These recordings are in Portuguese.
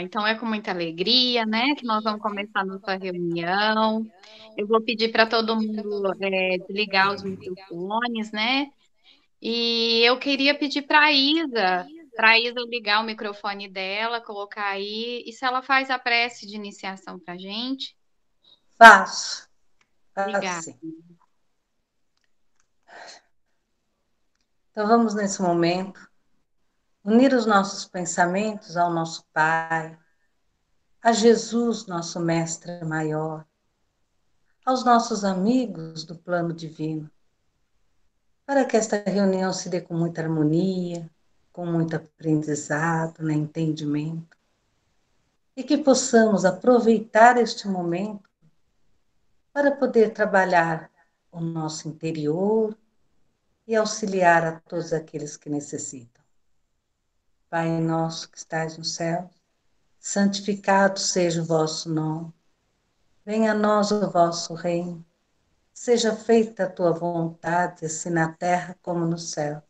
Então é com muita alegria, né, que nós vamos começar nossa reunião. Eu vou pedir para todo mundo desligar os microfones, né? E eu queria pedir para a Isa ligar o microfone dela, colocar aí, e se ela faz a prece de iniciação para a gente. Faço. Obrigada. Sim. Então vamos nesse momento unir os nossos pensamentos ao nosso Pai, a Jesus, nosso Mestre maior, aos nossos amigos do plano divino, para que esta reunião se dê com muita harmonia, com muito aprendizado, né, entendimento, e que possamos aproveitar este momento para poder trabalhar o nosso interior e auxiliar a todos aqueles que necessitam. Pai nosso que estais no céu, santificado seja o vosso nome. Venha a nós o vosso reino. Seja feita a tua vontade, assim na terra como no céu.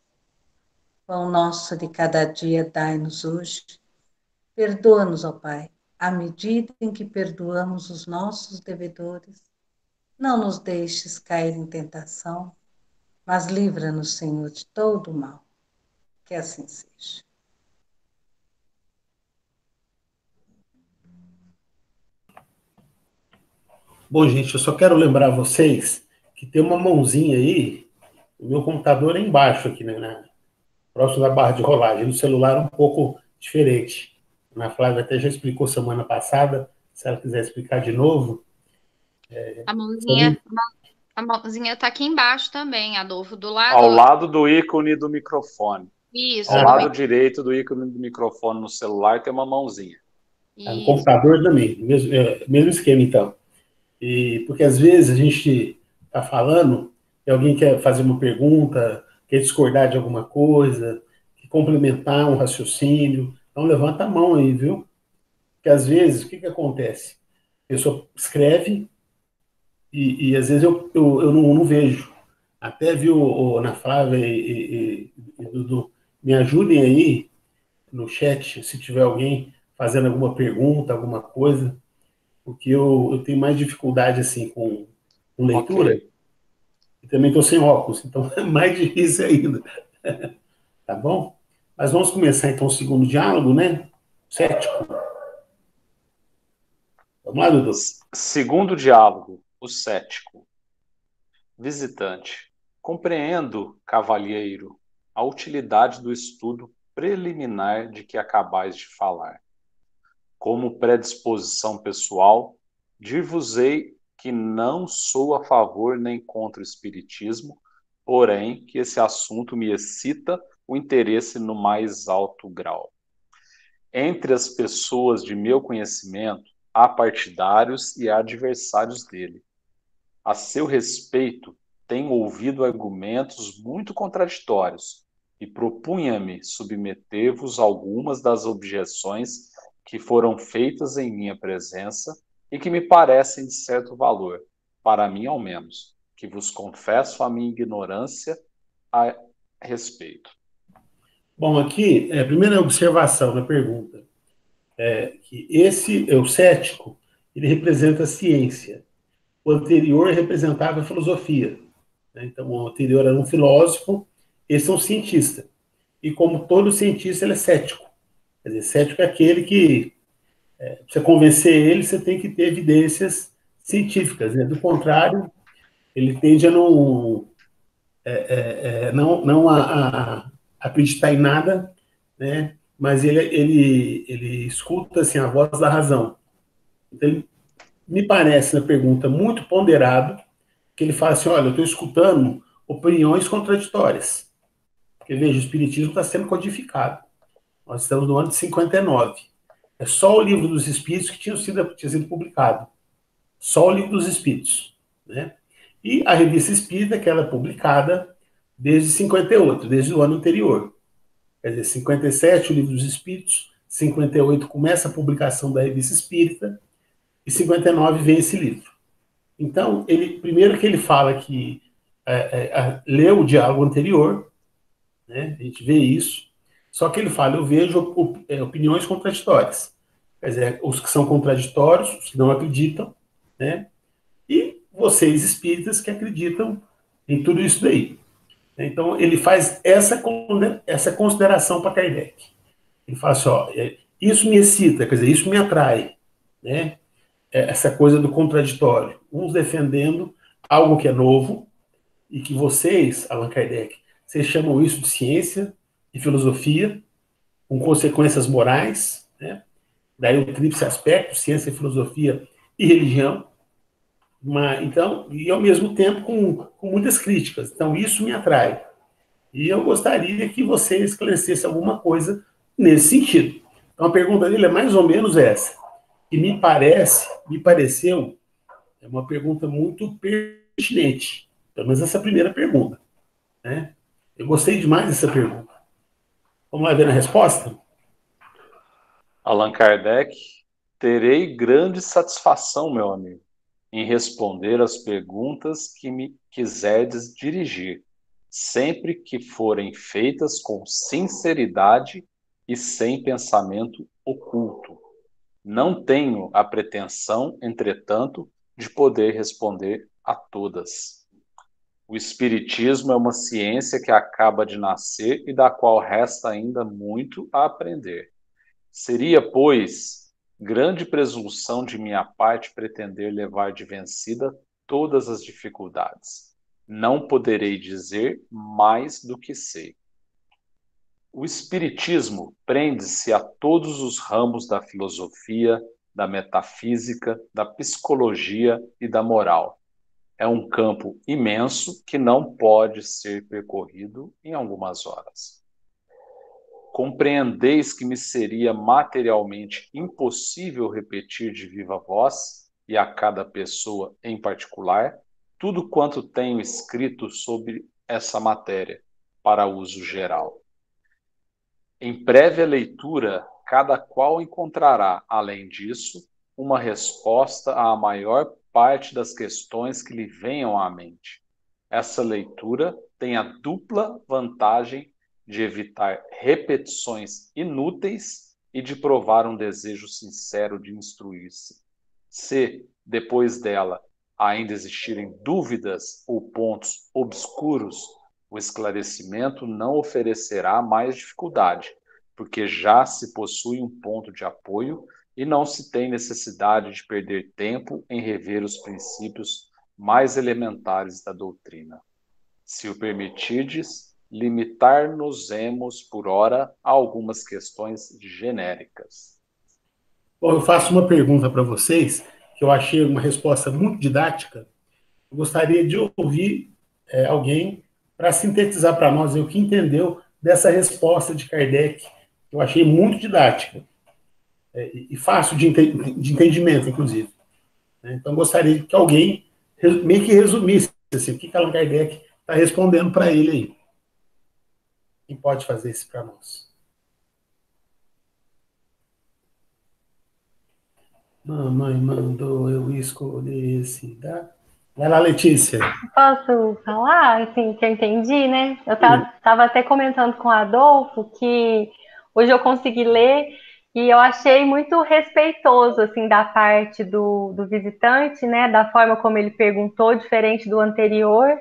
Pão nosso de cada dia dai-nos hoje. Perdoa-nos, ó Pai, à medida em que perdoamos os nossos devedores. Não nos deixes cair em tentação, mas livra-nos, Senhor, de todo o mal. Que assim seja. Bom, gente, eu só quero lembrar vocês que tem uma mãozinha aí, o meu computador é embaixo aqui, né, próximo da barra de rolagem. No celular é um pouco diferente. A Ana Flávia até já explicou semana passada, se ela quiser explicar de novo. A mãozinha, a mãozinha tá aqui embaixo também, Adolfo, do lado. Ao lado do ícone do microfone. Isso. Ao lado direito do ícone do microfone no celular tem uma mãozinha. No computador também, mesmo esquema, então. Porque às vezes a gente está falando e alguém quer fazer uma pergunta, quer discordar de alguma coisa, quer complementar um raciocínio. Então levanta a mão aí, viu? Porque às vezes, o que acontece? A pessoa escreve e às vezes eu não vejo. Até viu, Ana Flávia e Dudu, me ajudem aí no chat, se tiver alguém fazendo alguma pergunta, alguma coisa, porque eu tenho mais dificuldade assim com leitura. Okay. E também estou sem óculos, então é mais difícil ainda. Tá bom? Mas vamos começar então o segundo diálogo, né? Cético. Vamos lá, Dudu. Segundo diálogo, o cético. Visitante. Compreendo, cavalheiro, a utilidade do estudo preliminar de que acabais de falar. Como predisposição pessoal, dir-vos-ei que não sou a favor nem contra o espiritismo, porém que esse assunto me excita o interesse no mais alto grau. Entre as pessoas de meu conhecimento, há partidários e adversários dele. A seu respeito, tenho ouvido argumentos muito contraditórios e propunha-me submeter-vos algumas das objeções que foram feitas em minha presença e que me parecem de certo valor, para mim ao menos, que vos confesso a minha ignorância a respeito. Bom, aqui, a primeira observação na pergunta é que o cético, ele representa a ciência. O anterior representava a filosofia. Né? Então, o anterior era um filósofo, esse é um cientista. E como todo cientista, ele é cético. Quer dizer, cético é aquele que, para você convencer ele, você tem que ter evidências científicas. Né? Do contrário, ele tende a não acreditar em nada, né? Mas ele escuta assim, a voz da razão. Então, ele me parece, na pergunta, muito ponderado, que ele fala assim, olha, eu estou escutando opiniões contraditórias. Porque, veja, o Espiritismo está sendo codificado. Nós estamos no ano de 59. É só o Livro dos Espíritos que tinha sido publicado. Só o Livro dos Espíritos. Né? E a Revista Espírita, que ela é publicada desde 58, desde o ano anterior. Quer dizer, 57, o Livro dos Espíritos, 58 começa a publicação da Revista Espírita, e 59 vem esse livro. Então, primeiro que ele fala que leu o diálogo anterior, né, a gente vê isso, só que ele fala, eu vejo opiniões contraditórias. quer dizer, os que são contraditórios, os que não acreditam, né? E vocês espíritas que acreditam em tudo isso daí. Então, ele faz essa consideração para Kardec. Ele fala assim, ó, isso me excita, quer dizer, isso me atrai, né? Essa coisa do contraditório. Uns defendendo algo que é novo e que vocês, Allan Kardec, vocês chamam isso de ciência e filosofia, com consequências morais, né? Daí o tríplice aspecto, ciência, filosofia e religião. Então, e ao mesmo tempo com muitas críticas. Então, isso me atrai. E eu gostaria que você esclarecesse alguma coisa nesse sentido. Então, a pergunta dele é mais ou menos essa. E me pareceu, é uma pergunta muito pertinente. Pelo menos essa primeira pergunta, né? Eu gostei demais dessa pergunta. Vamos lá ver a resposta? Allan Kardec, terei grande satisfação, meu amigo, em responder as perguntas que me quiserdes dirigir, sempre que forem feitas com sinceridade e sem pensamento oculto. Não tenho a pretensão, entretanto, de poder responder a todas. O Espiritismo é uma ciência que acaba de nascer e da qual resta ainda muito a aprender. Seria, pois, grande presunção de minha parte pretender levar de vencida todas as dificuldades. Não poderei dizer mais do que sei. O Espiritismo prende-se a todos os ramos da filosofia, da metafísica, da psicologia e da moral. É um campo imenso que não pode ser percorrido em algumas horas. Compreendeis que me seria materialmente impossível repetir de viva voz, e a cada pessoa em particular, tudo quanto tenho escrito sobre essa matéria, para uso geral. Em prévia leitura, cada qual encontrará, além disso, uma resposta à maior parte das questões que lhe venham à mente. Essa leitura tem a dupla vantagem de evitar repetições inúteis e de provar um desejo sincero de instruir-se. Se, depois dela, ainda existirem dúvidas ou pontos obscuros, o esclarecimento não oferecerá mais dificuldade, porque já se possui um ponto de apoio e não se tem necessidade de perder tempo em rever os princípios mais elementares da doutrina. Se o permitirdes, limitar-nos-emos por ora a algumas questões genéricas. Bom, eu faço uma pergunta para vocês, que eu achei uma resposta muito didática. Eu gostaria de ouvir alguém para sintetizar para nós o que entendeu dessa resposta de Kardec, que eu achei muito didática e fácil de entendimento, inclusive. Então, gostaria que alguém meio que resumisse assim, o que Allan Kardec está respondendo para ele aí. Quem pode fazer isso para nós? Mamãe mandou eu escolher esse da... Vai lá, Letícia. Posso falar, assim, que eu entendi, né? Eu estava até comentando com o Adolfo que hoje eu consegui ler e eu achei muito respeitoso, assim, da parte do visitante, né? Da forma como ele perguntou, diferente do anterior.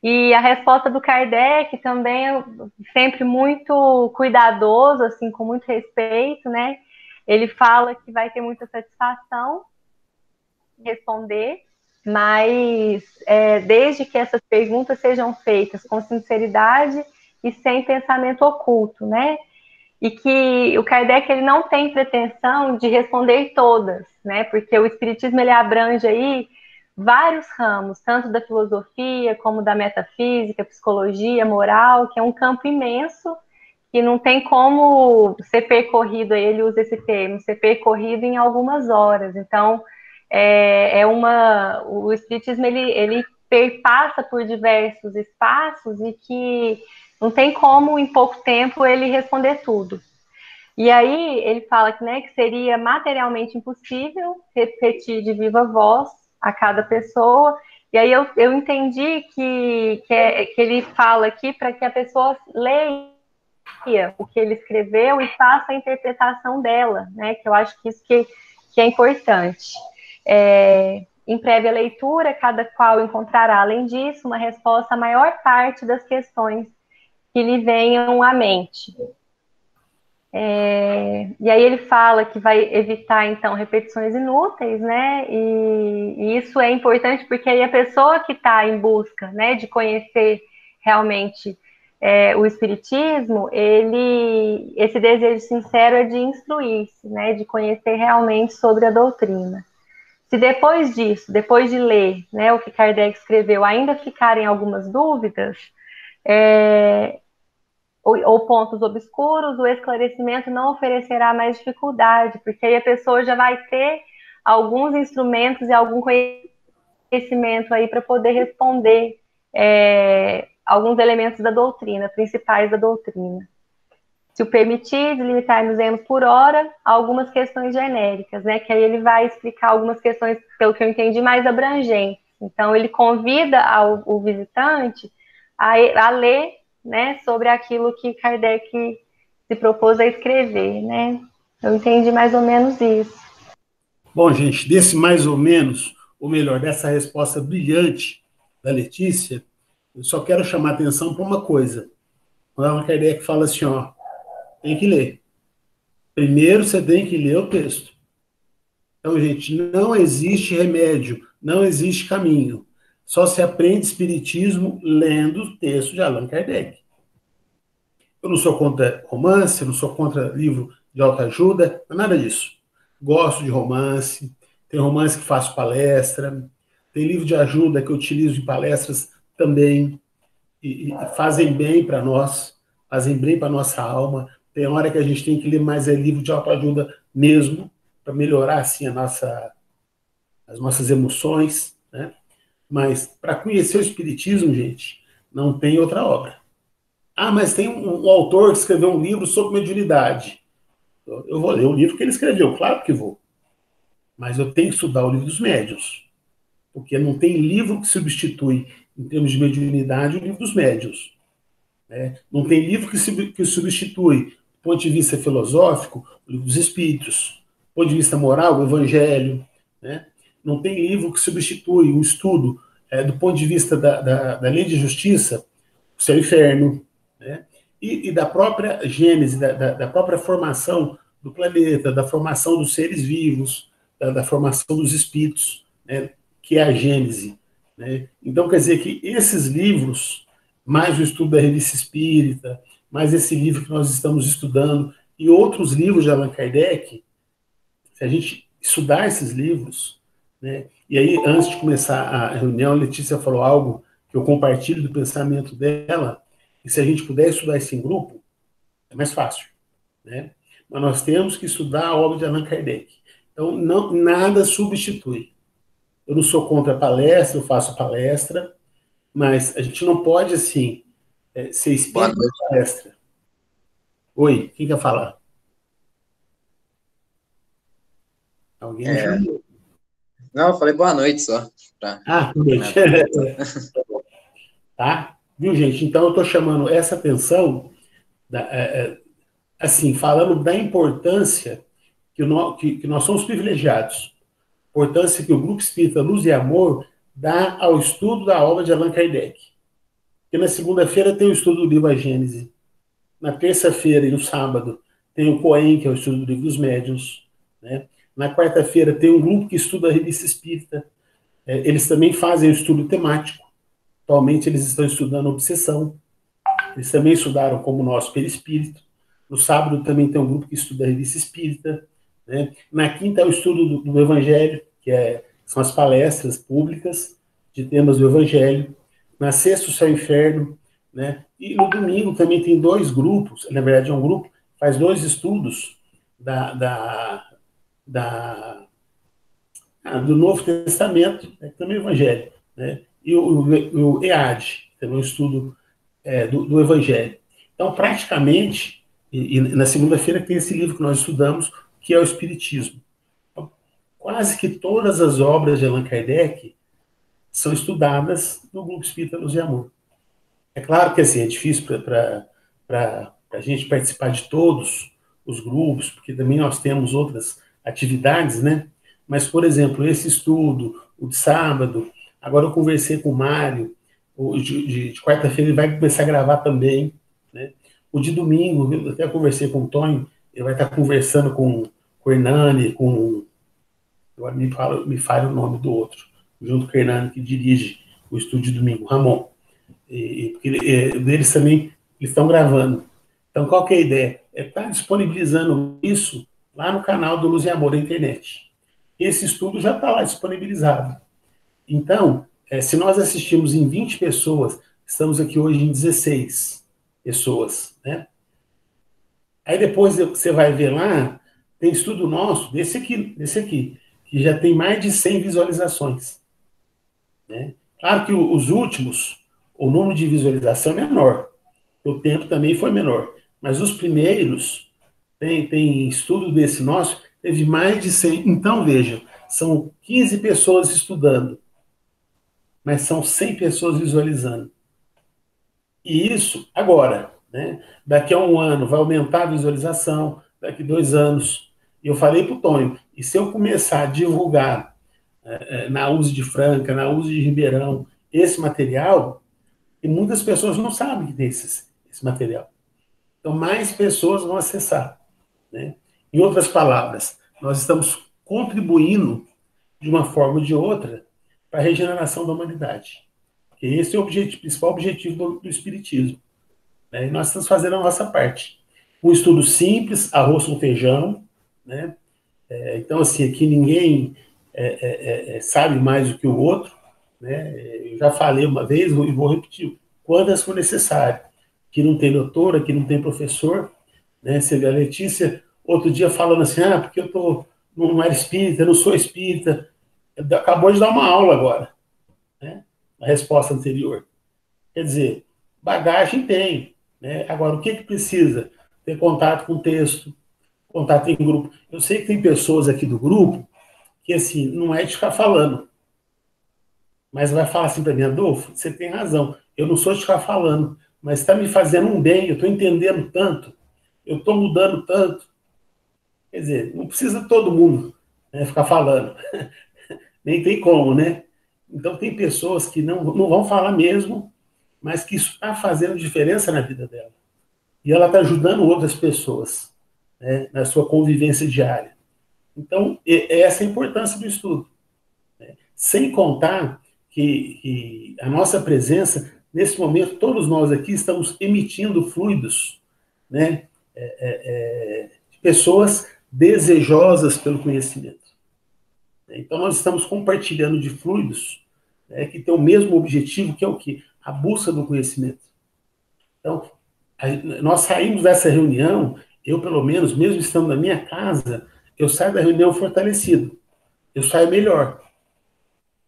E a resposta do Kardec também é sempre muito cuidadoso, assim, com muito respeito, né? Ele fala que vai ter muita satisfação em responder, mas desde que essas perguntas sejam feitas com sinceridade e sem pensamento oculto, né? E que o Kardec ele não tem pretensão de responder todas, né? Porque o Espiritismo ele abrange aí vários ramos, tanto da filosofia como da metafísica, psicologia, moral, que é um campo imenso que não tem como ser percorrido, ele usa esse termo, ser percorrido em algumas horas. Então, o Espiritismo ele perpassa por diversos espaços e que não tem como, em pouco tempo, ele responder tudo. E aí ele fala que, né, que seria materialmente impossível repetir de viva voz a cada pessoa. E aí eu entendi que ele fala aqui para que a pessoa leia o que ele escreveu e faço a interpretação dela, né? Que eu acho que isso que é importante. Em prévia leitura, cada qual encontrará, além disso, uma resposta à maior parte das questões que lhe venham à mente. E aí ele fala que vai evitar, então, repetições inúteis, né? E isso é importante porque aí a pessoa que está em busca, né, de conhecer realmente o Espiritismo, esse desejo sincero é de instruir-se, né, de conhecer realmente sobre a doutrina. Se depois disso, depois de ler, né, o que Kardec escreveu, ainda ficarem algumas dúvidas, ou pontos obscuros, o esclarecimento não oferecerá mais dificuldade, porque aí a pessoa já vai ter alguns instrumentos e algum conhecimento aí para poder responder alguns elementos da doutrina, principais da doutrina. Se o permitir, delimitar-nos por hora algumas questões genéricas, né? Que aí ele vai explicar algumas questões, pelo que eu entendi, mais abrangentes. Então, ele convida o visitante a ler, né, sobre aquilo que Kardec se propôs a escrever, né? Eu entendi mais ou menos isso. Bom, gente, desse mais ou menos, ou melhor, dessa resposta brilhante da Letícia, eu só quero chamar a atenção para uma coisa. Quando Allan Kardec fala assim, ó, tem que ler. Primeiro você tem que ler o texto. Então, gente, não existe remédio, não existe caminho. Só se aprende espiritismo lendo o texto de Allan Kardec. Eu não sou contra romance, eu não sou contra livro de autoajuda, nada disso. Gosto de romance, tem romance que faço palestra, tem livro de ajuda que eu utilizo em palestras também, e fazem bem para nós, fazem bem para nossa alma. Tem hora que a gente tem que ler mais livro de autoajuda mesmo, para melhorar assim as nossas emoções, né? Mas para conhecer o Espiritismo, gente, não tem outra obra. Ah, mas tem um autor que escreveu um livro sobre mediunidade. Eu vou ler o livro que ele escreveu, claro que vou. Mas eu tenho que estudar o livro dos médiuns. Porque não tem livro que substitui, em termos de mediunidade, o livro dos médiuns. Né? Não tem livro que substitui, do ponto de vista filosófico, o livro dos espíritos. Do ponto de vista moral, o evangelho. Né? Não tem livro que substitui o estudo, do ponto de vista da lei de justiça, o céu e o inferno. Né? E da própria gênese, da própria formação do planeta, da formação dos seres vivos, da formação dos espíritos, né? Que é a gênese. Né? Então, quer dizer que esses livros, mais o estudo da Revista Espírita, mais esse livro que nós estamos estudando, e outros livros de Allan Kardec, se a gente estudar esses livros, né? E aí, antes de começar a reunião, a Letícia falou algo que eu compartilho do pensamento dela, e se a gente puder estudar isso em grupo, é mais fácil. Né? Mas nós temos que estudar a obra de Allan Kardec. Então, nada substitui. Eu não sou contra a palestra, eu faço palestra, mas a gente não pode, assim, ser espírito de palestra. Oi, quem quer falar? Alguém me chamou? Não, eu falei boa noite só. Boa noite. Tá? Viu, gente? Então, eu estou chamando essa atenção, assim, falando da importância que nós somos privilegiados. Importância que o Grupo Espírita Luz e Amor dá ao estudo da obra de Allan Kardec. Porque na segunda-feira tem o estudo do livro A Gênese. Na terça-feira e no sábado tem o COEM, que é o estudo do livro dos médiuns. Né? Na quarta-feira tem um grupo que estuda a Revista Espírita. Eles também fazem o estudo temático. Atualmente eles estão estudando obsessão. Eles também estudaram como nós perispírito. No sábado também tem um grupo que estuda a Revista Espírita. Né? Na quinta é o estudo do Evangelho, que são as palestras públicas de temas do Evangelho. Na sexta, o Céu e o Inferno. Né? E no domingo também tem dois grupos, na verdade é um grupo, faz dois estudos do Novo Testamento, né? Também o Evangelho. Né? E o EAD, também um estudo do Evangelho. Então, praticamente, e na segunda-feira tem esse livro que nós estudamos, que é o Espiritismo. Então, quase que todas as obras de Allan Kardec são estudadas no Grupo Espírita Luz e Amor. É claro que assim, é difícil para a gente participar de todos os grupos, porque também nós temos outras atividades, né? Mas, por exemplo, esse estudo, o de sábado, agora eu conversei com o Mário, o de quarta-feira ele vai começar a gravar também, né? O de domingo, eu até conversei com o Tonho, ele vai estar conversando com o Hernani, agora me falha o nome do outro, junto com o Hernani, que dirige o estúdio de domingo, Ramon. Eles também estão gravando. Então, qual que é a ideia? É estar disponibilizando isso lá no canal do Luz e Amor da internet. Esse estudo já está lá disponibilizado. Então, se nós assistimos em 20 pessoas, estamos aqui hoje em 16 pessoas, né? Aí depois você vai ver lá, tem estudo nosso, desse aqui, que já tem mais de 100 visualizações, né? Claro que os últimos, o número de visualização é menor, o tempo também foi menor, mas os primeiros, tem estudo desse nosso, teve mais de 100. Então, veja, são 15 pessoas estudando, mas são 100 pessoas visualizando. E isso agora, né? Daqui a um ano vai aumentar a visualização, daqui 2 anos. E eu falei para o Tonho, e se eu começar a divulgar na USE de Franca, na USE de Ribeirão, esse material, e muitas pessoas não sabem que tem esse material. Então, mais pessoas vão acessar, né? Em outras palavras, nós estamos contribuindo, de uma forma ou de outra, para a regeneração da humanidade. Porque esse é o principal objetivo do Espiritismo, né? E nós estamos fazendo a nossa parte. Um estudo simples, arroz com feijão, né? Então, assim, aqui ninguém sabe mais do que o outro, né? Eu já falei uma vez e vou repetir, quantas for necessário. Que não tem doutora, que não tem professor, né? Você vê a Letícia outro dia falando assim, porque eu não era espírita, eu não sou espírita. Acabou de dar uma aula agora, né? A resposta anterior. Quer dizer, bagagem tem, né? Agora, o que precisa? Ter contato com o texto, contato em grupo. Eu sei que tem pessoas aqui do grupo que, assim, não é de ficar falando, mas vai falar assim para mim, Adolfo, você tem razão, eu não sou de ficar falando, mas está me fazendo um bem, eu estou entendendo tanto, eu estou mudando tanto. Quer dizer, não precisa todo mundo, né, ficar falando, nem tem como, né? Então tem pessoas que não vão falar mesmo, mas que isso está fazendo diferença na vida dela. E ela está ajudando outras pessoas, né, na sua convivência diária. Então, essa é a importância do estudo, né? Sem contar que a nossa presença, nesse momento, todos nós aqui estamos emitindo fluidos, né, de pessoas desejosas pelo conhecimento. Então, nós estamos compartilhando de fluidos, né, que têm o mesmo objetivo, que é o quê? A busca do conhecimento. Então, nós saímos dessa reunião, eu, pelo menos, mesmo estando na minha casa, eu saio da reunião fortalecido. Eu saio melhor.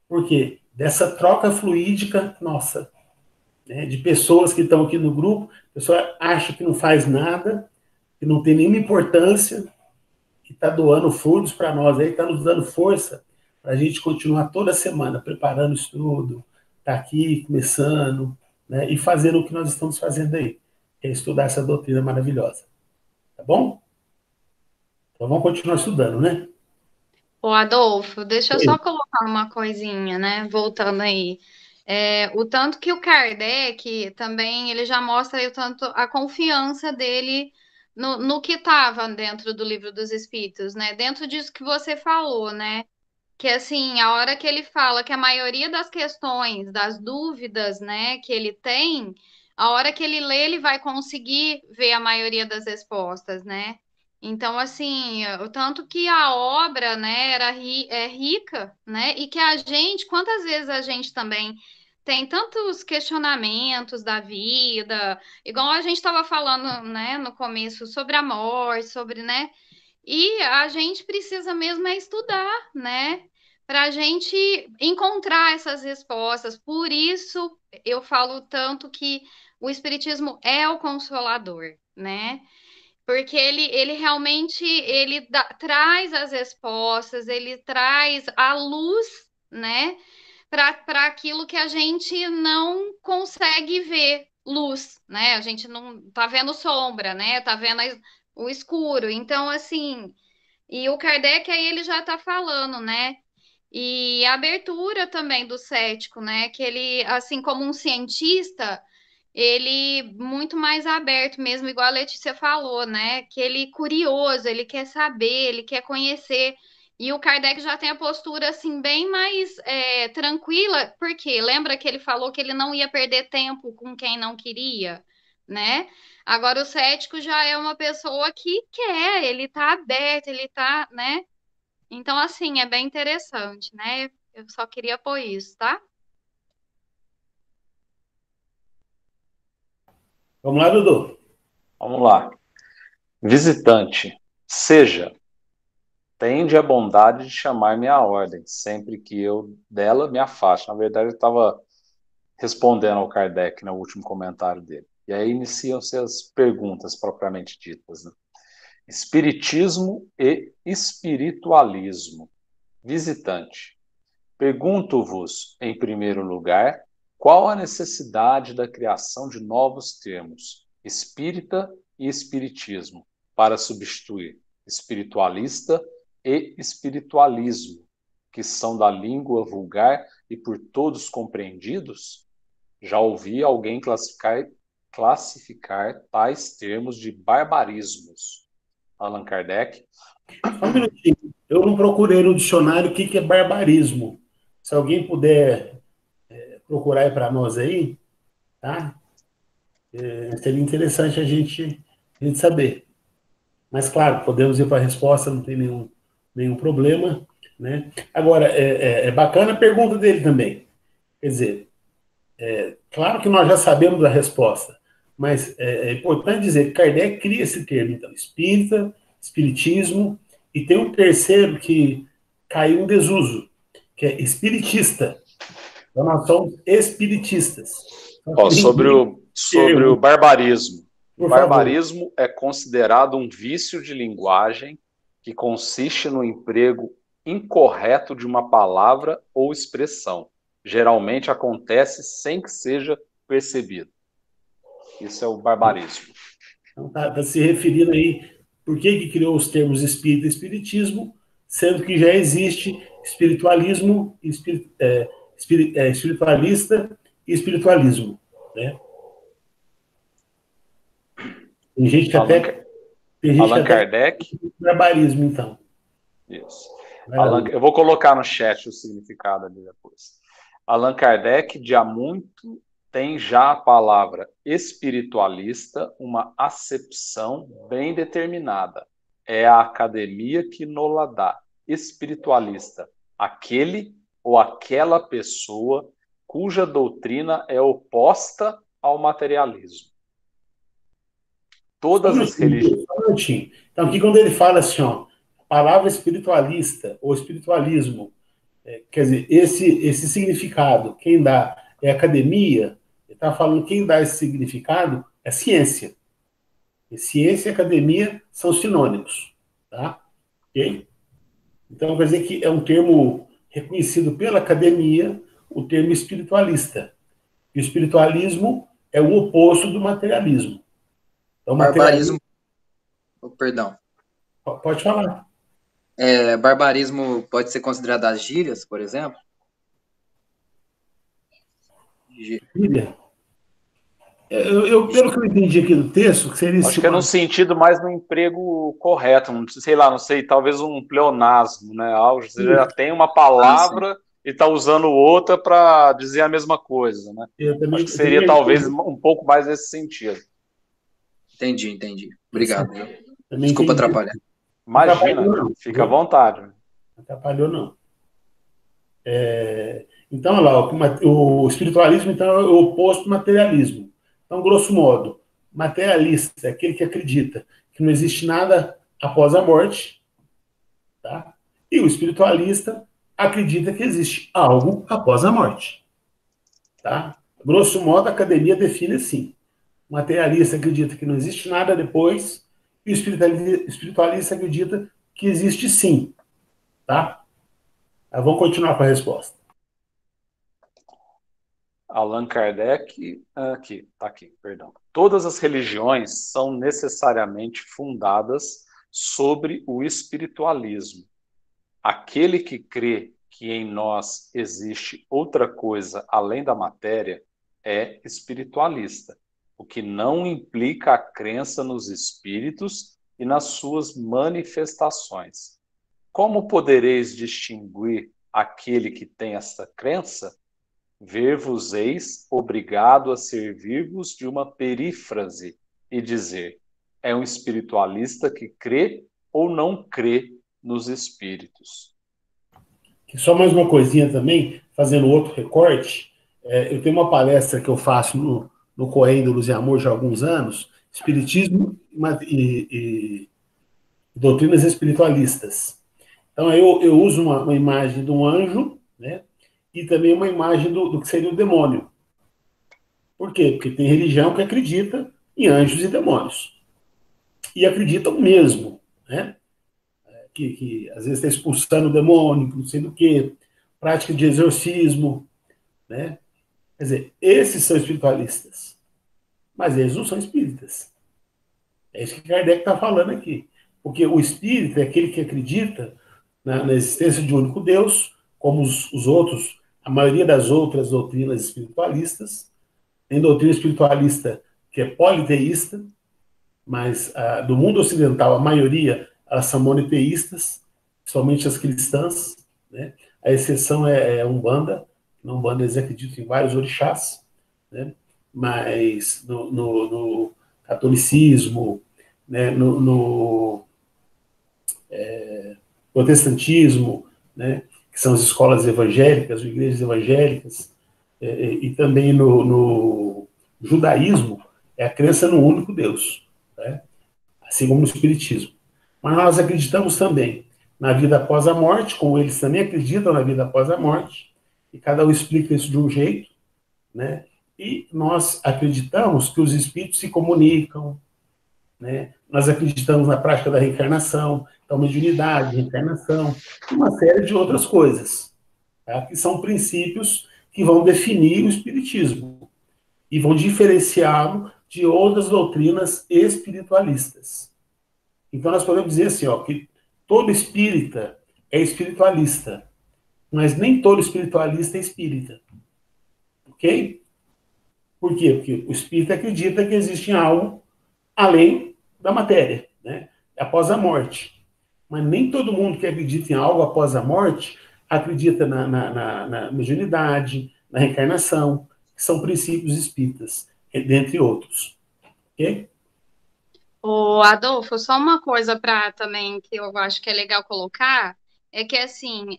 Por quê? Dessa troca fluídica nossa, né, de pessoas que estão aqui no grupo, a pessoa acha que não faz nada, que não tem nenhuma importância, que está doando fluidos para nós, aí está nos dando força para a gente continuar toda semana preparando o estudo, tá aqui começando, né, e fazendo o que nós estamos fazendo aí, que é estudar essa doutrina maravilhosa. Tá bom? Então vamos continuar estudando, né? Ô, Adolfo, deixa eu só Oi. colocar uma coisinha, né? Voltando aí. O tanto que o Kardec também, ele já mostra aí o tanto a confiança dele no que estava dentro do Livro dos Espíritos, né? Dentro disso que você falou, né? Que assim, a hora que ele fala que a maioria das questões, das dúvidas, né, que ele tem, a hora que ele lê, ele vai conseguir ver a maioria das respostas, né? Então, assim, o tanto que a obra, né, é rica, né? E que a gente, quantas vezes a gente também tem tantos questionamentos da vida, igual a gente estava falando, né, no começo, sobre a morte, sobre, né? E a gente precisa mesmo é estudar, né? Para a gente encontrar essas respostas. Por isso eu falo tanto que o Espiritismo é o consolador, né? Porque ele realmente traz as respostas, ele traz a luz, né? Para aquilo que a gente não consegue ver luz, né? A gente não tá vendo sombra, né? Tá vendo o escuro. Então, assim, e o Kardec aí ele já tá falando, né? E a abertura também do cético, né? Que ele, assim como um cientista, ele muito mais aberto mesmo, igual a Letícia falou, né? Que ele curioso, ele quer saber, ele quer conhecer. E o Kardec já tem a postura assim bem mais tranquila, porque lembra que ele falou que ele não ia perder tempo com quem não queria, né? Agora o cético já é uma pessoa que quer, ele tá aberto, ele tá, né? Então assim, é bem interessante, né? Eu só queria pôr isso, tá? Vamos lá, Dudu. Vamos lá. Visitante, seja, tende a bondade de chamar-me à ordem, sempre que eu dela me afaste. Na verdade, eu estava respondendo ao Kardec no último comentário dele. E aí iniciam-se as perguntas propriamente ditas, né? Espiritismo e espiritualismo. Visitante, pergunto-vos, em primeiro lugar, qual a necessidade da criação de novos termos, espírita e espiritismo, para substituir espiritualista e espiritualismo, que são da língua vulgar e por todos compreendidos? Já ouvi alguém classificar tais termos de barbarismos. Allan Kardec. Só um minutinho. Eu não procurei no dicionário o que é barbarismo. Se alguém puder procurar aí para nós aí, tá? Seria interessante a gente saber. Mas, claro, podemos ir para a resposta, não tem nenhum problema, né? Agora, é bacana a pergunta dele também. Quer dizer, claro que nós já sabemos da resposta, mas é importante dizer que Kardec cria esse termo, então, espírita, espiritismo, e tem um terceiro que caiu em desuso, que é espiritista. Então, nós somos espiritistas. Ó, sobre o barbarismo. O barbarismo é considerado um vício de linguagem que consiste no emprego incorreto de uma palavra ou expressão. Geralmente acontece sem que seja percebido. Isso é o barbarismo. Então, está se referindo aí por que criou os termos espírita e espiritismo, sendo que já existe espiritualismo, espiritualista e espiritualismo, né? Tem gente que Allan Kardec. Barbarismo, então. Isso. Eu vou colocar no chat o significado ali depois. Allan Kardec, de há muito, tem já a palavra espiritualista uma acepção bem determinada. É a academia que nola dá. Espiritualista, aquele ou aquela pessoa cuja doutrina é oposta ao materialismo. Todas as religiões. Então, aqui quando ele fala assim, ó, a palavra espiritualista ou espiritualismo, quer dizer, esse significado, quem dá é academia, ele está falando quem dá esse significado é ciência. E ciência e academia são sinônimos, tá? Ok? Então, quer dizer que é um termo reconhecido pela academia, o termo espiritualista. E o espiritualismo é o oposto do materialismo. Então, barbarismo. Perdão. Pode falar. Barbarismo pode ser considerado as gírias, por exemplo? Gíria? Pelo que eu entendi aqui do texto, que seria... Acho que é no sentido mais no emprego correto, não sei, talvez um pleonasmo, né? Você já tem uma palavra e está usando outra para dizer a mesma coisa, né? Acho que seria talvez um pouco mais nesse sentido. Entendi. Obrigado. Desculpa atrapalhar. Imagina, fica à vontade. Não atrapalhou, não. Então, olha lá, o espiritualismo então, é o oposto do materialismo. Então, grosso modo, materialista é aquele que acredita que não existe nada após a morte, tá? E o espiritualista acredita que existe algo após a morte, tá? Grosso modo, a academia define assim. O materialista acredita que não existe nada depois, e o espiritualista acredita que existe sim, tá? Vamos continuar com a resposta. Allan Kardec, aqui, perdão. Todas as religiões são necessariamente fundadas sobre o espiritualismo. Aquele que crê que em nós existe outra coisa além da matéria é espiritualista, o que não implica a crença nos espíritos e nas suas manifestações. Como podereis distinguir aquele que tem essa crença? Ver-vos-eis obrigado a servir-vos de uma perífrase e dizer: é um espiritualista que crê ou não crê nos espíritos. Só mais uma coisinha também, fazendo outro recorte, eu tenho uma palestra que eu faço no Correio do Luz e Amor já há alguns anos, Espiritismo e Doutrinas Espiritualistas. Então, eu uso uma imagem de um anjo, né, e também uma imagem do que seria o demônio. Por quê? Porque tem religião que acredita em anjos e demônios. E acreditam mesmo, né? Que às vezes está expulsando o demônio, não sei do que, prática de exorcismo, né? Quer dizer, esses são espiritualistas. Mas eles não são espíritas. É isso que Kardec está falando aqui. Porque o espírita é aquele que acredita na existência de um único Deus, como os outros, a maioria das outras doutrinas espiritualistas. Tem doutrina espiritualista que é politeísta, mas do mundo ocidental, a maioria, elas são monoteístas, somente as cristãs, né? A exceção é a Umbanda. Na Umbanda eles acreditam em vários orixás, né? Mas no catolicismo, né? no protestantismo, né? Que são as escolas evangélicas, igrejas evangélicas, e também no judaísmo, é a crença no único Deus, né? Assim como no espiritismo. Mas nós acreditamos também na vida após a morte, como eles também acreditam na vida após a morte, e cada um explica isso de um jeito, né? E nós acreditamos que os espíritos se comunicam, né? Nós acreditamos na prática da reencarnação, então mediunidade, reencarnação, e uma série de outras coisas, tá? Que são princípios que vão definir o espiritismo e vão diferenciá-lo de outras doutrinas espiritualistas. Então nós podemos dizer assim, ó, que todo espírita é espiritualista, mas nem todo espiritualista é espírita. Ok? Por quê? Porque o espírita acredita que existe algo além da matéria, né? Após a morte. Mas nem todo mundo que acredita em algo após a morte acredita na mediunidade, na reencarnação, que são princípios espíritas, dentre outros. Ok? Ô, Adolfo, só uma coisa para também que eu acho que é legal colocar, é que assim,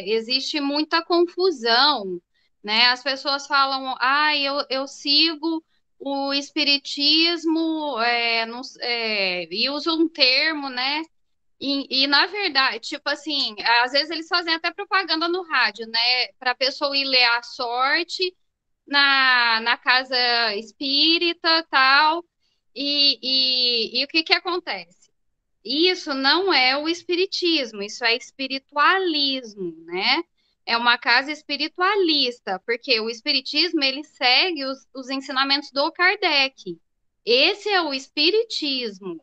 existe muita confusão, né? As pessoas falam, eu sigo o espiritismo, e usam um termo, né? E na verdade, tipo assim, às vezes eles fazem até propaganda no rádio, né? Para a pessoa ir ler a sorte na casa espírita, tal. E o que que acontece? Isso não é o espiritismo, isso é espiritualismo, né? É uma casa espiritualista, porque o espiritismo ele segue os ensinamentos do Kardec. Esse é o espiritismo,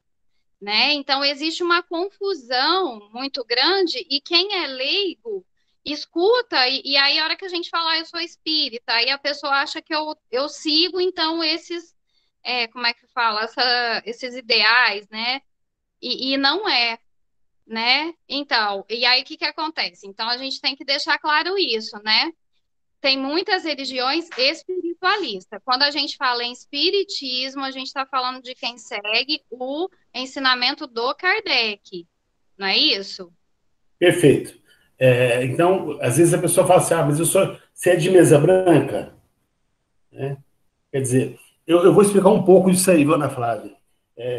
né? Então existe uma confusão muito grande e quem é leigo escuta e aí a hora que a gente fala eu sou espírita, aí a pessoa acha que eu sigo então esses como é que fala esses ideais, né? E não é, né? Então, e aí o que que acontece? Então a gente tem que deixar claro isso, né? Tem muitas religiões espiritualistas. Quando a gente fala em espiritismo, a gente está falando de quem segue o ensinamento do Kardec, não é isso? Perfeito. Então, às vezes a pessoa fala assim, mas você é de mesa branca? Né? Quer dizer, eu vou explicar um pouco disso aí, viu, Ana Flávia?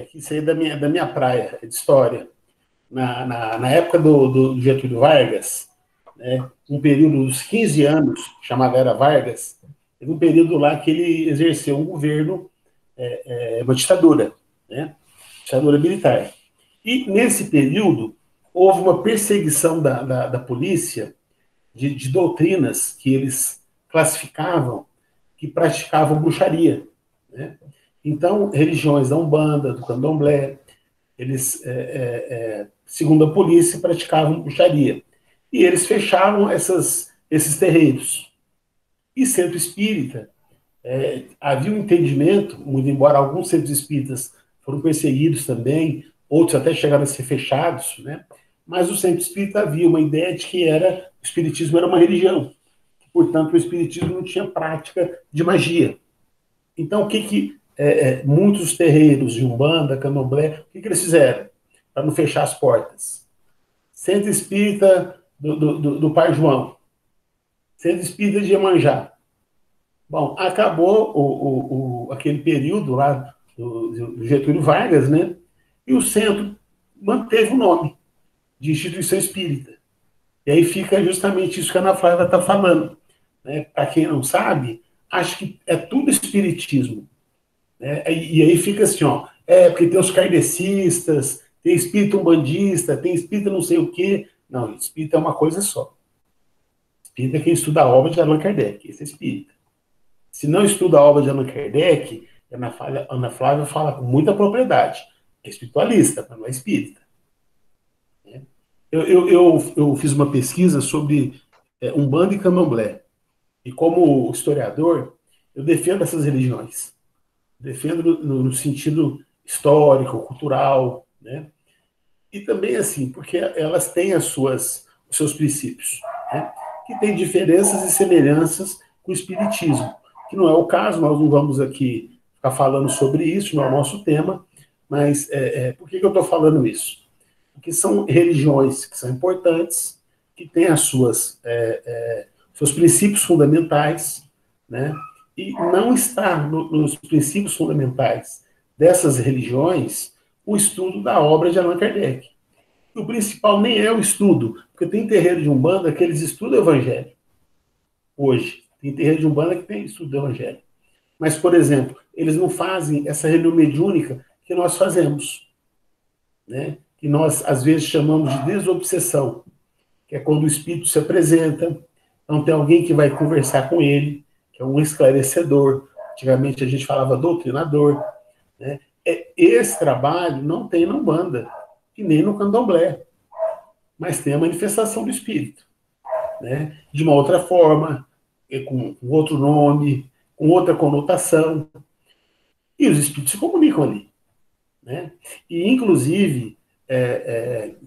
Que isso aí é da minha praia, é de história. Na época do Getúlio Vargas, né, um período dos 15 anos, chamava Era Vargas, teve um período lá que ele exerceu um governo, uma ditadura, né, ditadura militar. E nesse período houve uma perseguição da polícia de doutrinas que eles classificavam que praticavam bruxaria, né? Então, religiões da Umbanda, do Candomblé, eles, segundo a polícia, praticavam bruxaria. E eles fechavam esses terreiros. E centro espírita, havia um entendimento, muito embora alguns centros espíritas foram perseguidos também, outros até chegaram a ser fechados, né? Mas o centro espírita havia uma ideia de que o espiritismo era uma religião. Portanto, o espiritismo não tinha prática de magia. Então, o que muitos terreiros de Umbanda, Candomblé, o que eles fizeram para não fechar as portas? Centro espírita do Pai João, centro espírita de Iemanjá. Bom, acabou aquele período lá do Getúlio Vargas, né? E o centro manteve o nome de instituição espírita. E aí fica justamente isso que a Ana Flávia está falando, né? Para quem não sabe, acha que é tudo espiritismo, né? E aí fica assim, ó, porque tem os kardecistas, tem espírita umbandista, tem espírita não sei o quê. Não, espírita é uma coisa só. Espírita é quem estuda a obra de Allan Kardec, esse é espírita. Se não estuda a obra de Allan Kardec, Ana Flávia fala com muita propriedade. É espiritualista, mas não é espírita. Eu fiz uma pesquisa sobre Umbanda e Candomblé. E como historiador, eu defendo essas religiões. Defendo no sentido histórico, cultural, né? E também, assim, porque elas têm os seus princípios, né? Que têm diferenças e semelhanças com o espiritismo. Que não é o caso, nós não vamos aqui ficar falando sobre isso, não é o nosso tema, mas por que eu estou falando isso? Porque são religiões que são importantes, que têm seus princípios fundamentais, né? E não está nos princípios fundamentais dessas religiões o estudo da obra de Allan Kardec. E o principal nem é o estudo, porque tem terreiro de Umbanda que eles estudam o Evangelho. Hoje, tem terreiro de Umbanda que tem estudo do Evangelho. Mas, por exemplo, eles não fazem essa reunião mediúnica que nós fazemos, né? Que nós, às vezes, chamamos de desobsessão, que é quando o espírito se apresenta, então tem alguém que vai conversar com ele, que é um esclarecedor. Antigamente a gente falava doutrinador, né? Esse trabalho não tem na Umbanda, e nem no Candomblé, mas tem a manifestação do espírito, né? De uma outra forma, com outro nome, com outra conotação, e os espíritos se comunicam ali, né? E, inclusive,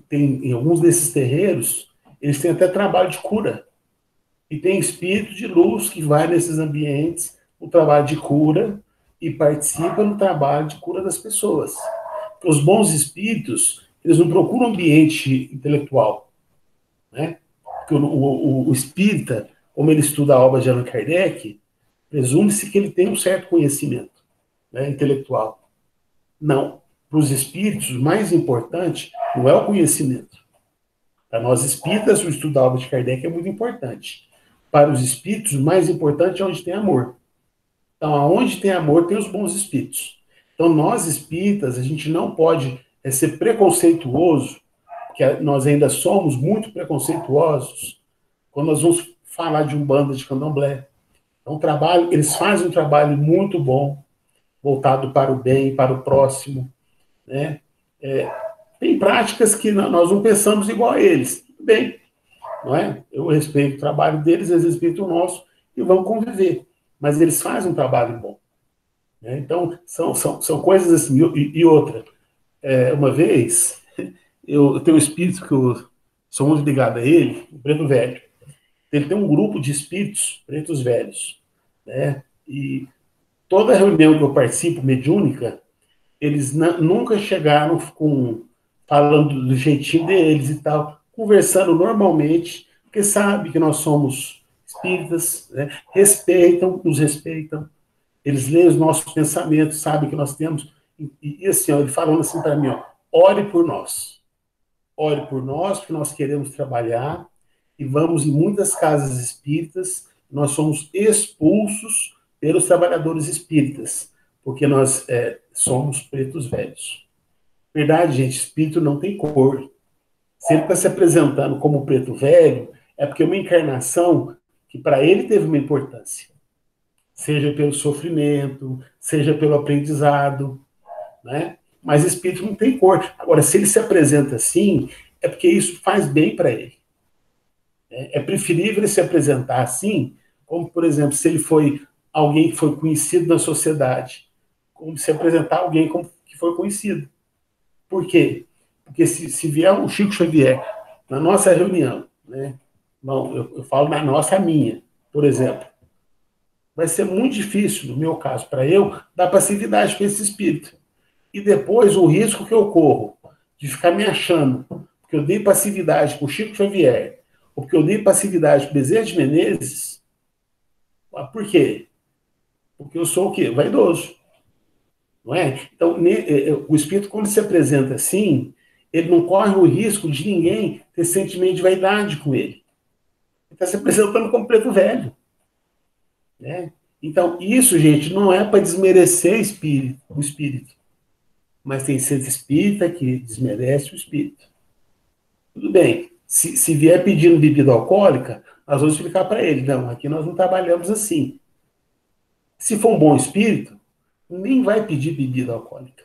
tem em alguns desses terreiros, eles têm até trabalho de cura. E tem espírito de luz que vai nesses ambientes, o trabalho de cura, e participa no trabalho de cura das pessoas. Porque os bons espíritos, eles não procuram ambiente intelectual, né? Porque o espírita, como ele estuda a obra de Allan Kardec, presume-se que ele tem um certo conhecimento, né, intelectual. Não. Para os espíritos, o mais importante não é o conhecimento. Para nós espíritas, o estudo da obra de Kardec é muito importante. Para os espíritos, o mais importante é onde tem amor. Então, aonde tem amor, tem os bons espíritos. Então, nós espíritas, a gente não pode ser preconceituoso, porque nós ainda somos muito preconceituosos, quando nós vamos falar de Umbanda, de Candomblé. Então, eles fazem um trabalho muito bom, voltado para o bem, para o próximo, né? Tem práticas que nós não pensamos igual a eles. Tudo bem, não é? Eu respeito o trabalho deles, eles respeitam o nosso, e vamos conviver. Mas eles fazem um trabalho bom, né? Então, são coisas assim. E outra, uma vez, eu tenho um espírito que eu sou muito ligado a ele, o Preto Velho. Ele tem um grupo de espíritos pretos velhos, né? E toda reunião que eu participo, mediúnica, eles nunca chegaram falando do jeitinho deles e tal, conversando normalmente, porque sabe que nós somos espíritas, né? Nos respeitam, eles leem os nossos pensamentos, sabem que nós temos, e assim, ó, ele falando assim para mim, ó, ore por nós, porque nós queremos trabalhar, e vamos em muitas casas espíritas, nós somos expulsos pelos trabalhadores espíritas, porque nós somos pretos velhos. Verdade, gente, espírito não tem cor. Se ele está se apresentando como preto velho, é porque é uma encarnação que para ele teve uma importância. seja pelo sofrimento, seja pelo aprendizado, né? Mas espírito não tem cor. Agora, se ele se apresenta assim, é porque isso faz bem para ele. É preferível ele se apresentar assim, como, por exemplo, se ele foi alguém que foi conhecido na sociedade, como se apresentar alguém como que foi conhecido. Por quê? Porque se vier o Chico Xavier na nossa reunião, né? Não, eu falo na nossa, a minha, por exemplo, vai ser muito difícil, no meu caso, para eu, dar passividade para esse espírito. E depois o risco que eu corro de ficar me achando, porque eu dei passividade para o Chico Xavier, ou porque eu dei passividade para o Bezerra de Menezes, por quê? Porque eu sou o quê? Vaidoso. Não é? Então, o espírito, quando se apresenta assim, ele não corre o risco de ninguém ter sentimento de vaidade com ele. Ele está se apresentando como preto velho. Né? Então, isso, gente, não é para desmerecer o espírito, mas tem centro espírita que desmerece o espírito. Tudo bem, se vier pedindo bebida alcoólica, nós vamos explicar para ele, não, aqui nós não trabalhamos assim. Se for um bom espírito, nem vai pedir bebida alcoólica.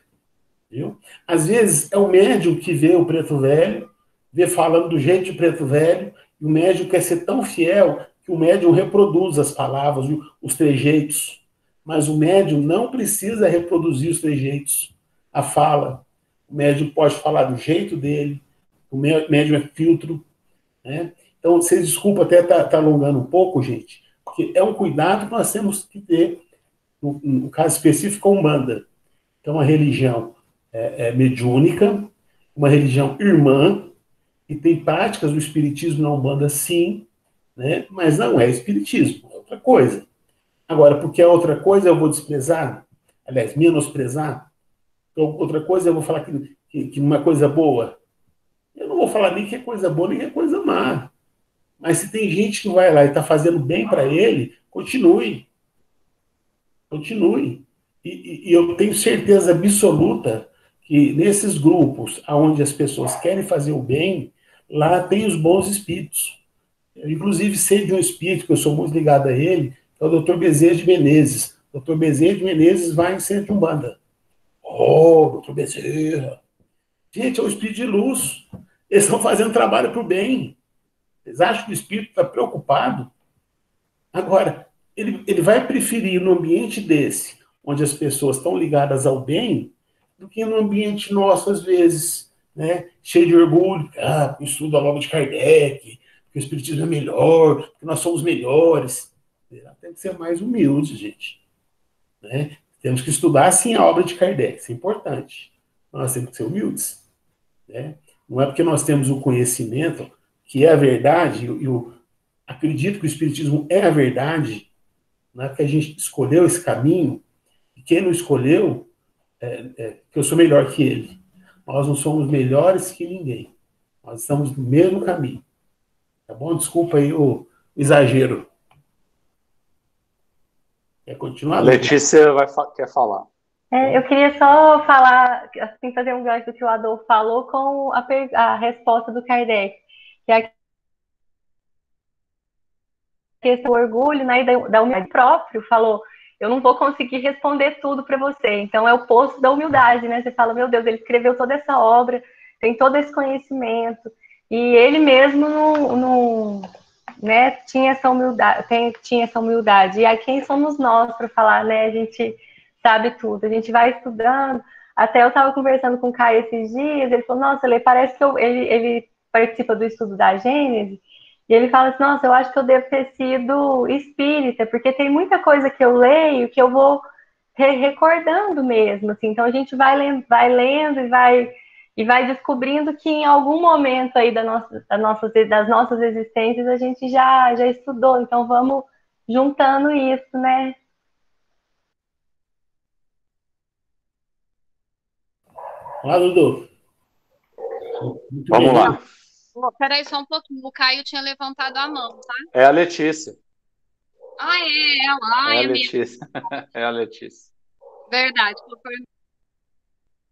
Viu? Às vezes é o médium que vê o preto velho, vê falando do jeito de preto velho, e o médium quer ser tão fiel que o médium reproduz as palavras, os trejeitos. Mas o médium não precisa reproduzir os trejeitos, a fala. O médium pode falar do jeito dele, o médium é filtro. Né? Então, vocês desculpa até estar alongando um pouco, gente, porque é um cuidado que nós temos que ter, no caso específico, a Umbanda, que é uma religião mediúnica, uma religião irmã, e tem práticas do espiritismo na Umbanda, sim, né? Mas não é espiritismo, é outra coisa. Agora, porque é outra coisa, eu vou desprezar, aliás, menosprezar, então, outra coisa eu vou falar que uma coisa boa. Eu não vou falar nem que é coisa boa, nem que é coisa má. Mas se tem gente que vai lá e está fazendo bem para ele, continue. Continue. E eu tenho certeza absoluta que nesses grupos onde as pessoas querem fazer o bem, lá tem os bons espíritos. Eu, inclusive, sei de um espírito que eu sou muito ligado a ele, que é o Dr. Bezerra de Menezes. O Dr. Bezerra de Menezes vai em centro de Umbanda. Oh, Dr. Bezerra. Gente, é um espírito de luz. Eles estão fazendo trabalho para o bem. Eles acham que o espírito está preocupado. Agora, ele vai preferir no ambiente desse, onde as pessoas estão ligadas ao bem, do que no ambiente nosso, às vezes, né? Cheio de orgulho. Ah, estudo a obra de Kardec, que o espiritismo é melhor, que nós somos melhores. Tem que ser mais humilde, gente. Né? Temos que estudar, sim, a obra de Kardec, isso é importante. Nós temos que ser humildes. Né? Não é porque nós temos o conhecimento, que é a verdade, acredito que o espiritismo é a verdade, não é porque a gente escolheu esse caminho, e quem não escolheu, que eu sou melhor que ele. Nós não somos melhores que ninguém. Nós estamos no mesmo caminho. Tá bom? Desculpa aí o exagero. Quer continuar? Letícia quer falar. Eu queria só falar, assim, fazer um gancho do que o Adolfo falou com a resposta do Kardec, que é a questão do orgulho, né, e da humildade próprio, falou, eu não vou conseguir responder tudo para você, então é o poço da humildade, né, você fala, meu Deus, ele escreveu toda essa obra, tem todo esse conhecimento, e ele mesmo não né, tinha essa humildade, e aí quem somos nós para falar, né, a gente sabe tudo, a gente vai estudando, até eu estava conversando com o Caio esses dias, ele falou, nossa, parece que ele participa do estudo da Gênese, e ele fala assim, nossa, eu acho que eu devo ter sido espírita, porque tem muita coisa que eu leio que eu vou recordando mesmo, assim. Então a gente vai lendo e vai descobrindo que em algum momento aí das nossas existências a gente já estudou, então vamos juntando isso, né? Olá, Dudu. Vamos lá. Peraí só um pouquinho, o Caio tinha levantado a mão, tá? É a Letícia. Ah, é ela. É a Letícia. É a Letícia. Verdade.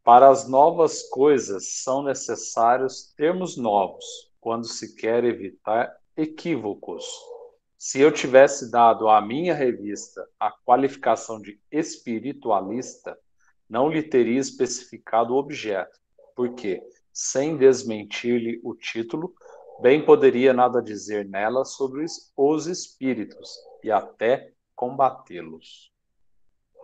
Para as novas coisas são necessários termos novos, quando se quer evitar equívocos. Se eu tivesse dado à minha revista a qualificação de espiritualista, não lhe teria especificado o objeto, porque, sem desmentir-lhe o título, bem poderia nada dizer nela sobre os espíritos e até combatê-los.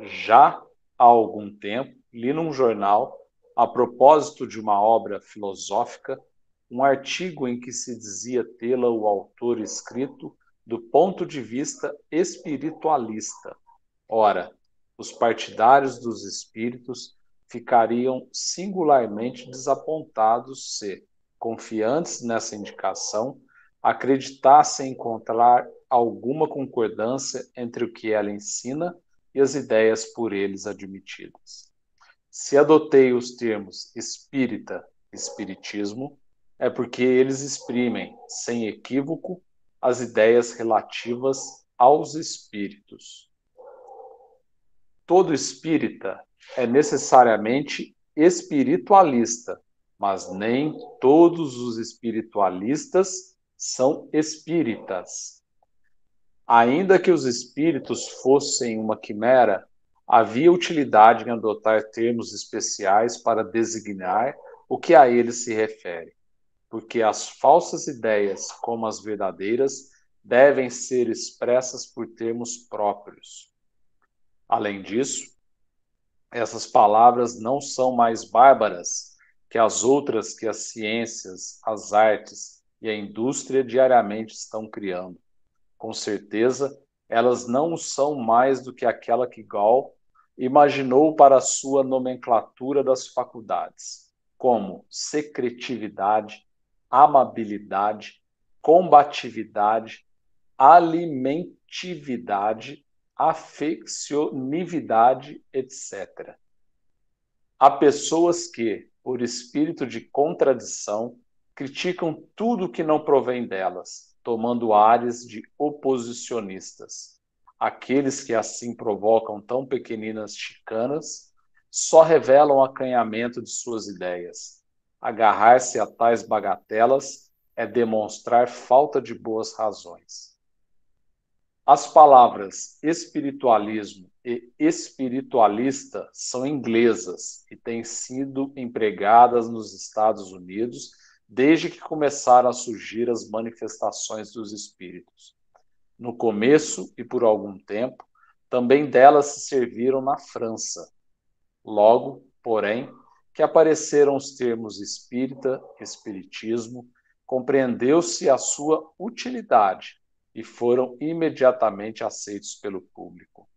Já há algum tempo, li num jornal, a propósito de uma obra filosófica, um artigo em que se dizia tê-la o autor escrito do ponto de vista espiritualista. Ora, os partidários dos espíritos ficariam singularmente desapontados se, confiantes nessa indicação, acreditassem encontrar alguma concordância entre o que ela ensina e as ideias por eles admitidas. Se adotei os termos espírita e espiritismo, é porque eles exprimem, sem equívoco, as ideias relativas aos espíritos. Todo espírita é necessariamente espiritualista, mas nem todos os espiritualistas são espíritas. Ainda que os espíritos fossem uma quimera, havia utilidade em adotar termos especiais para designar o que a eles se refere, porque as falsas ideias, como as verdadeiras, devem ser expressas por termos próprios. Além disso, essas palavras não são mais bárbaras que as outras que as ciências, as artes e a indústria diariamente estão criando. Com certeza, elas não são mais do que aquela que Gall imaginou para a sua nomenclatura das faculdades, como secretividade, amabilidade, combatividade, alimentividade, afeccionividade, etc. Há pessoas que, por espírito de contradição, criticam tudo que não provém delas, tomando ares de oposicionistas. Aqueles que assim provocam tão pequeninas chicanas só revelam o acanhamento de suas ideias. Agarrar-se a tais bagatelas é demonstrar falta de boas razões. As palavras espiritualismo e espiritualista são inglesas e têm sido empregadas nos Estados Unidos desde que começaram a surgir as manifestações dos espíritos. No começo e por algum tempo, também delas se serviram na França. Logo, porém, que apareceram os termos espírita, espiritismo, compreendeu-se a sua utilidade e foram imediatamente aceitos pelo público.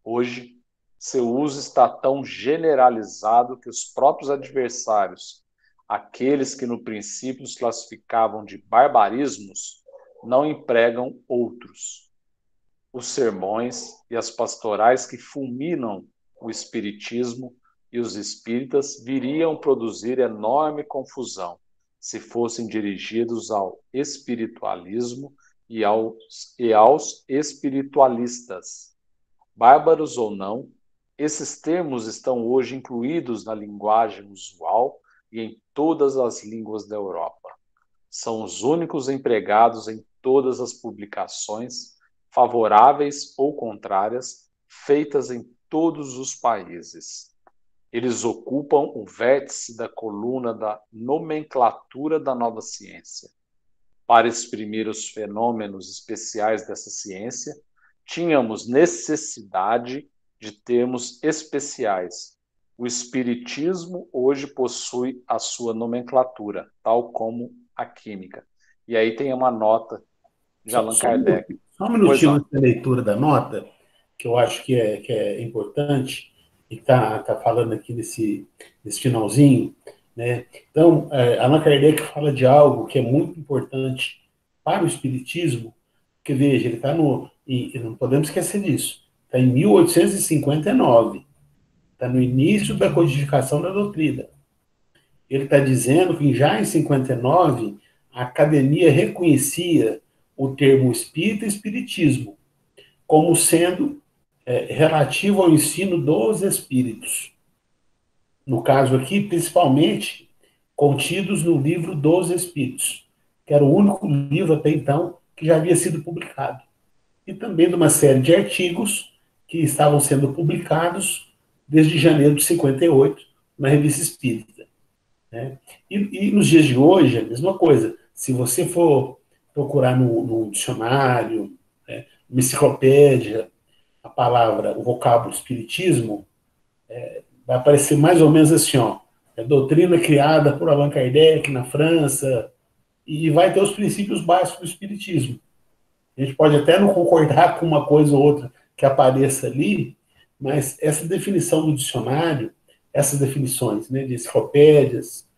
Hoje, seu uso está tão generalizado que os próprios adversários, aqueles que no princípio os classificavam de barbarismos, não empregam outros. Os sermões e as pastorais que fulminam o espiritismo e os espíritas viriam produzir enorme confusão se fossem dirigidos ao espiritualismo e aos espiritualistas. Bárbaros ou não, esses termos estão hoje incluídos na linguagem usual e em todas as línguas da Europa. São os únicos empregados em todas as publicações, favoráveis ou contrárias, feitas em todos os países. Eles ocupam o vértice da coluna da nomenclatura da nova ciência. Para exprimir os fenômenos especiais dessa ciência, tínhamos necessidade de termos especiais. O espiritismo hoje possui a sua nomenclatura, tal como a química. E aí tem uma nota de Allan Kardec. Só um minutinho antes da leitura da nota, que eu acho que é importante, e está falando aqui nesse finalzinho, né? Então, Allan Kardec fala de algo que é muito importante para o espiritismo, que, veja, ele está e não podemos esquecer disso, está em 1859, está no início da codificação da doutrina. Ele está dizendo que já em 59, a academia reconhecia o termo espírita e espiritismo como sendo relativo ao ensino dos espíritos. No caso aqui, principalmente, contidos no livro dos Espíritos, que era o único livro até então que já havia sido publicado, e também de uma série de artigos que estavam sendo publicados desde janeiro de 58 na Revista Espírita. Né? E nos dias de hoje, a mesma coisa. Se você for procurar no dicionário, né, numa enciclopédia, a palavra, o vocábulo espiritismo, vai aparecer mais ou menos assim, ó, doutrina criada por Allan Kardec na França, e vai ter os princípios básicos do espiritismo. A gente pode até não concordar com uma coisa ou outra que apareça ali, mas essa definição do dicionário, essas definições, né, de enciclopédias,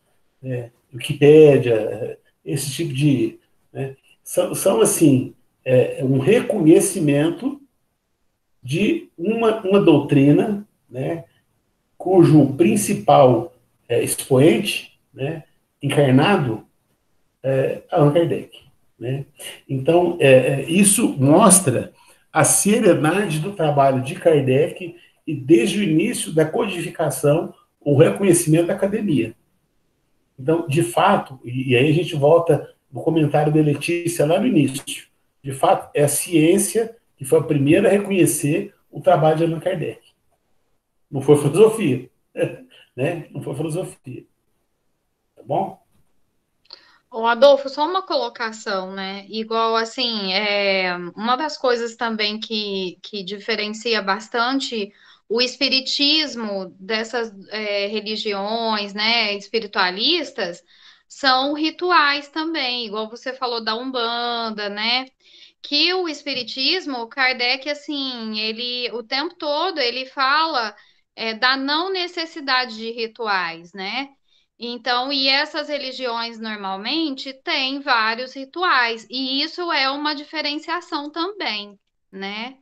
Wikipédia, esse tipo de... Né, são assim, um reconhecimento de uma doutrina, né, cujo principal expoente, né, encarnado, Allan Kardec. Né? Então, isso mostra a seriedade do trabalho de Kardec e desde o início da codificação, o reconhecimento da academia. Então, de fato, e aí a gente volta no comentário da Letícia lá no início, de fato, é a ciência que foi a primeira a reconhecer o trabalho de Allan Kardec. Não foi filosofia. Né? Não foi filosofia. Tá bom? Ô, Adolfo, só uma colocação, né? Igual assim, uma das coisas também que diferencia bastante o espiritismo dessas religiões, né, espiritualistas, são rituais também, igual você falou da Umbanda, né? Que o espiritismo, o Kardec, assim, ele o tempo todo ele fala da não necessidade de rituais, né? Então, e essas religiões normalmente têm vários rituais, e isso é uma diferenciação também, né?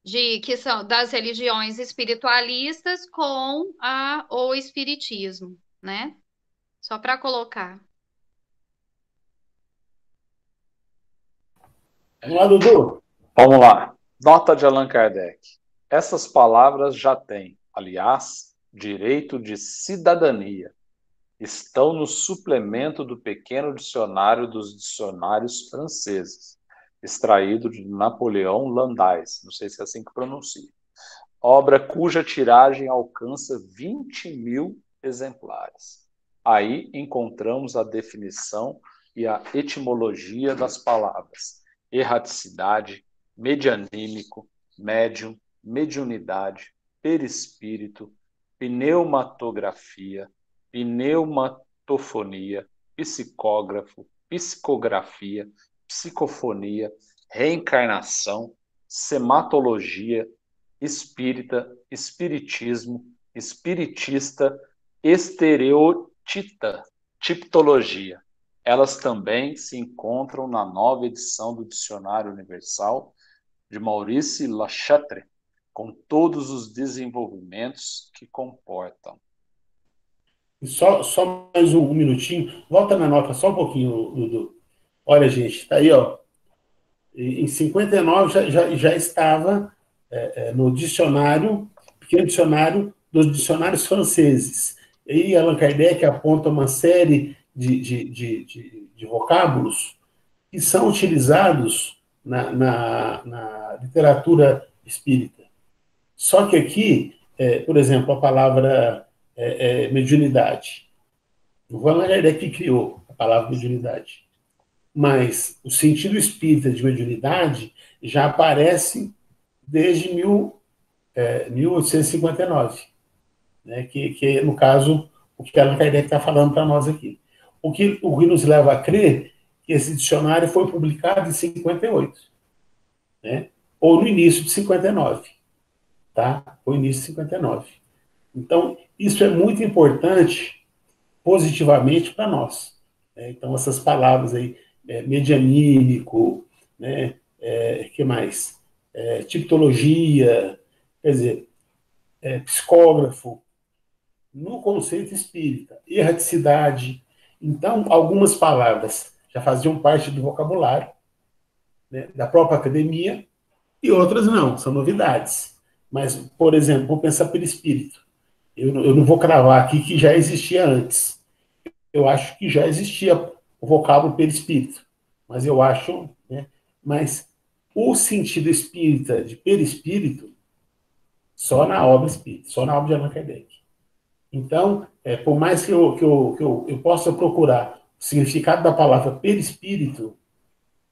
De que são das religiões espiritualistas com o espiritismo, né? Só para colocar. Vamos lá, Dudu? Vamos lá. Nota de Allan Kardec. Essas palavras já têm, aliás, direito de cidadania. Estão no suplemento do pequeno dicionário dos dicionários franceses, extraído de Napoleão Landais, não sei se é assim que pronuncia. Obra cuja tiragem alcança 20.000 exemplares. Aí encontramos a definição e a etimologia das palavras erraticidade, medianímico, médium, mediunidade, perispírito, pneumatografia, pneumatofonia, psicógrafo, psicografia, psicofonia, reencarnação, sematologia, espírita, espiritismo, espiritista, estereotita, tiptologia. Elas também se encontram na nova edição do Dicionário Universal de Maurice Lachatre, com todos os desenvolvimentos que comportam. Só mais um minutinho. Volta na nota só um pouquinho, Dudu. Olha, gente, tá aí, ó. Em 59 já estava no dicionário, pequeno dicionário dos dicionários franceses. E aí Allan Kardec aponta uma série de vocábulos que são utilizados na literatura espírita. Só que aqui, por exemplo, a palavra mediunidade. Não foi Allan Kardec que criou a palavra mediunidade. Mas o sentido espírita de mediunidade já aparece desde 1859, né, que no caso, o que Allan Kardec está falando para nós aqui. O que nos leva a crer que esse dicionário foi publicado em 58, né, ou no início de 59. Tá? Foi no início de 59. Então, isso é muito importante positivamente para nós. Né? Então, essas palavras aí, medianímico, né? Que mais? Tipologia, quer dizer, psicógrafo, no conceito espírita, erraticidade. Então, algumas palavras já faziam parte do vocabulário, né, da própria academia, e outras não, são novidades. Mas, por exemplo, vou pensar pelo espírito. Eu não vou cravar aqui que já existia antes. Eu acho que já existia o vocábulo perispírito, mas eu acho, né, Mas o sentido espírita, de perispírito, só na obra espírita, só na obra de Allan Kardec. Então, por mais que eu possa procurar o significado da palavra perispírito,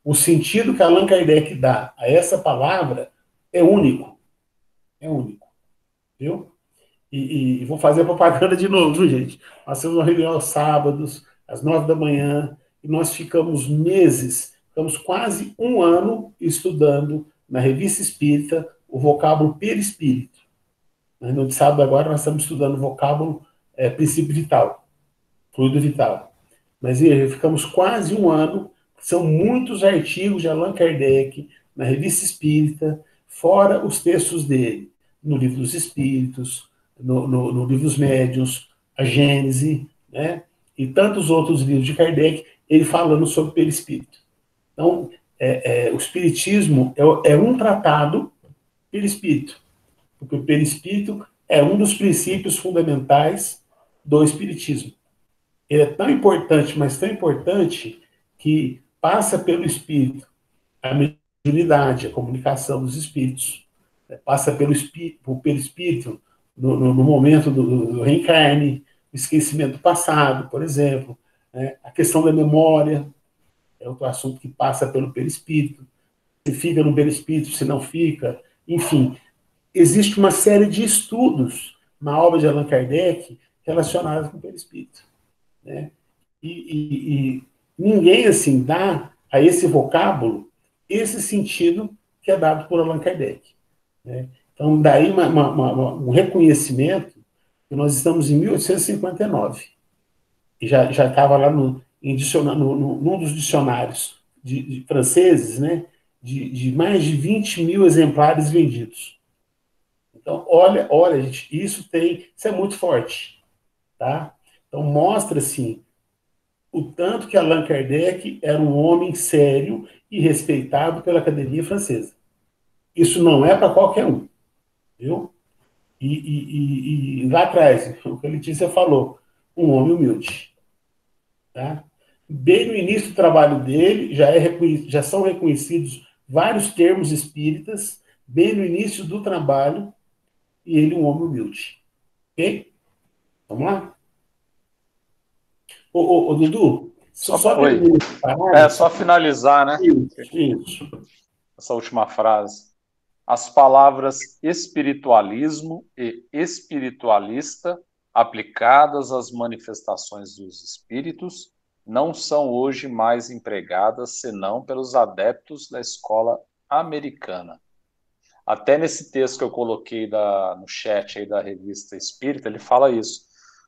o sentido que Allan Kardec dá a essa palavra é único. É único. Viu? E vou fazer a propaganda de novo, viu, gente? Nós temos uma reunião aos sábados, às 9 da manhã, e nós ficamos meses, ficamos quase um ano estudando na Revista Espírita o vocábulo perispírito. No sábado agora nós estamos estudando o vocábulo princípio vital, fluido vital. Mas ficamos quase um ano, são muitos artigos de Allan Kardec na Revista Espírita, fora os textos dele, no Livro dos Espíritos, no Livro dos Médiuns, a Gênese, né? E tantos outros livros de Kardec, ele falando sobre perispírito. Então, o Espiritismo é um tratado perispírito, porque o perispírito é um dos princípios fundamentais do Espiritismo. Ele é tão importante, mas tão importante, que passa pelo espírito a mediunidade, a comunicação dos espíritos, passa pelo perispírito no momento do reencarne, o esquecimento do passado, por exemplo, né? A questão da memória é outro assunto que passa pelo perispírito, se fica no perispírito, se não fica, enfim. Existe uma série de estudos na obra de Allan Kardec relacionados com o perispírito, né? E ninguém, assim, dá a esse vocábulo esse sentido que é dado por Allan Kardec, né? Então, daí um reconhecimento que nós estamos em 1859, e já estava lá num dos dicionários de franceses, né, de mais de 20 mil exemplares vendidos. Então, olha, gente, isso é muito forte, tá? Então, mostra, assim, o tanto que Allan Kardec era um homem sério e respeitado pela Academia Francesa. Isso não é para qualquer um, viu? E lá atrás, o que a Letícia falou, um homem humilde, tá? Bem no início do trabalho dele, já são reconhecidos vários termos espíritas, bem no início do trabalho, e ele um homem humilde. Ok? Vamos lá? Ô, Dudu, só só finalizar, né? Isso. Essa última frase. As palavras espiritualismo e espiritualista aplicadas às manifestações dos espíritos não são hoje mais empregadas senão pelos adeptos da escola americana. Até nesse texto que eu coloquei no chat aí da Revista Espírita, ele fala isso.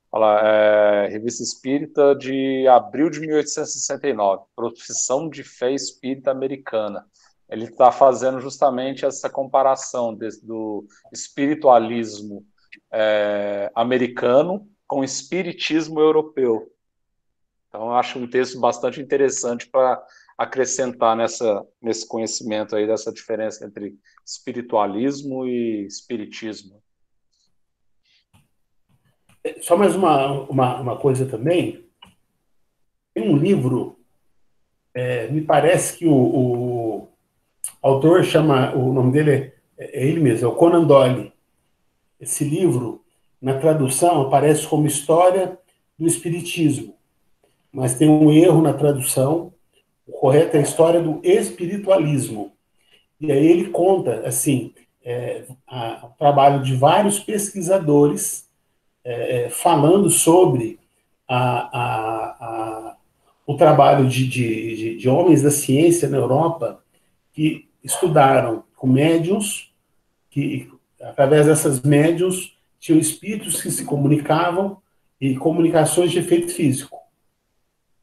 Fala, Revista Espírita de abril de 1869, Profissão de Fé Espírita Americana. Ele está fazendo justamente essa comparação do espiritualismo americano com o espiritismo europeu. Então, eu acho um texto bastante interessante para acrescentar nesse conhecimento aí dessa diferença entre espiritualismo e espiritismo. Só mais uma coisa também. Tem um livro, me parece que o autor o nome dele é ele mesmo, é o Conan Doyle. Esse livro, na tradução, aparece como História do Espiritismo, mas tem um erro na tradução. O correto é a História do Espiritualismo. E aí ele conta, assim, o trabalho de vários pesquisadores falando sobre o trabalho de homens da ciência na Europa que estudaram com médiuns, que, através dessas médiuns, tinham espíritos que se comunicavam e comunicações de efeito físico.